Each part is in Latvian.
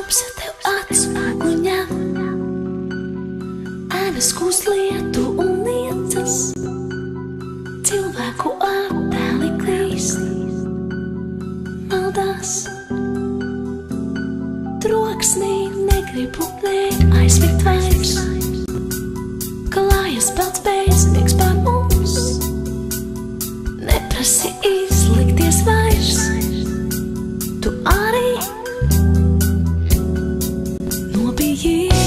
Kopsa tev acu uguņā, ēnas kūst lietu un liecas, cilvēku attēli klīst, maldās. Troksnī negribu neaizmigt vairs, klājas pats bezmiegs pār mums, neprasi izlikties vairs, tu arī nobijies.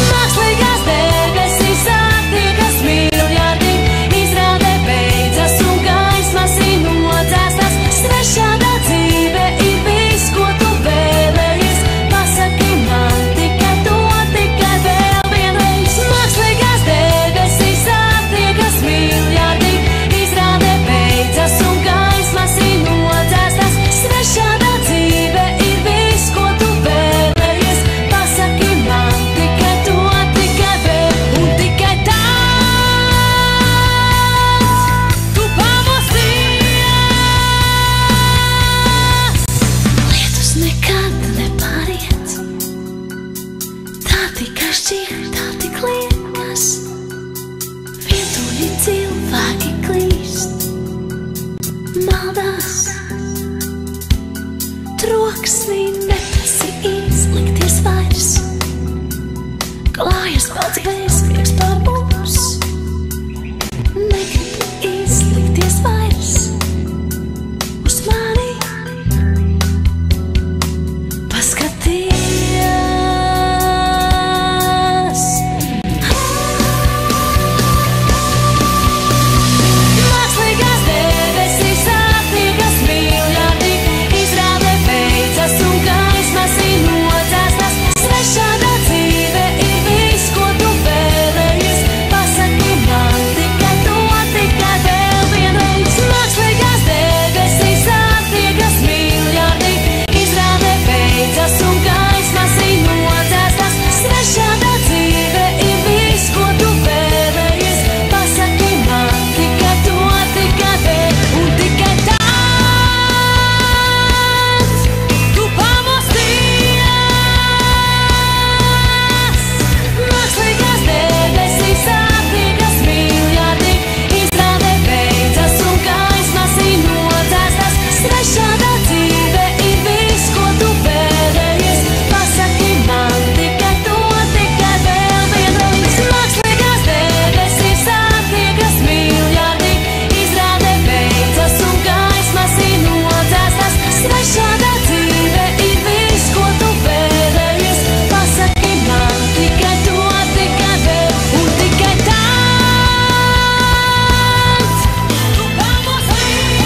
Mākslīgās debesīs attiekas miljardi, izrāde beidzas un gaismas ir nodzēstas. Svešādā dzīve ir viss, ko tu vēlējies. Pasaki man tikai to, tikai vēl vienreiz. Mākslīgās debesīs attiekas miljardi, izrāde beidzas un gaismas ir nodzēstas. Svešādā dzīve ir viss, ko tu vēlējies. Pasaki man tikai to, tikai vēl un tikai tāds. Tu pamosties. Lietus nekad nepāriet, tā tikai šķiet, tā tik liekas. Vientuļi cilvēki klīst, maldās. Troksnī neprasi izlikties vairs, klājas pats bezmiegs pār mums, negribu izlikties vairs. Uz mani paskaties. Mākslīgās debesīs attiekas miljardi, izrāde beidzas un gaismas ir nodzēstas. Svešādā dzīve ir viss, ko tu vēlējies. Pasaki man tikai to, tikai vēl vienreiz. Mākslīgās debesīs attiekas miljardi, izrāde beidzas un gaismas ir nodzēstas. Svešādā dzīve ir viss, ko tu vēlējies. Pasaki man tikai to, tikai vēl un tikai tāds. Tu pamosties. Mākslīgās debesīs attiekas miljardi, izrāde beidzas un gaismas ir nodzēstas. Svešādā dzīve ir viss, ko tu vēlējies. Pasaki man tikai to, tikai vēl vienreiz. Mākslīgās debesīs attiekas miljardi, izrāde beidzas un gaismas ir nodzēstas. Svešādā dzīve ir viss, ko tu vēlējies. Pasaki man tikai to, tikai vēl un tikai tāds. Tu pamosties.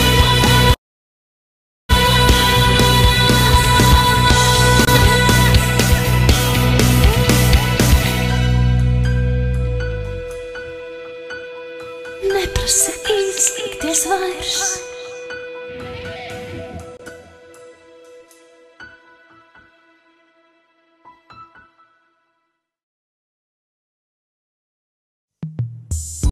Neprasi izlikties vairs,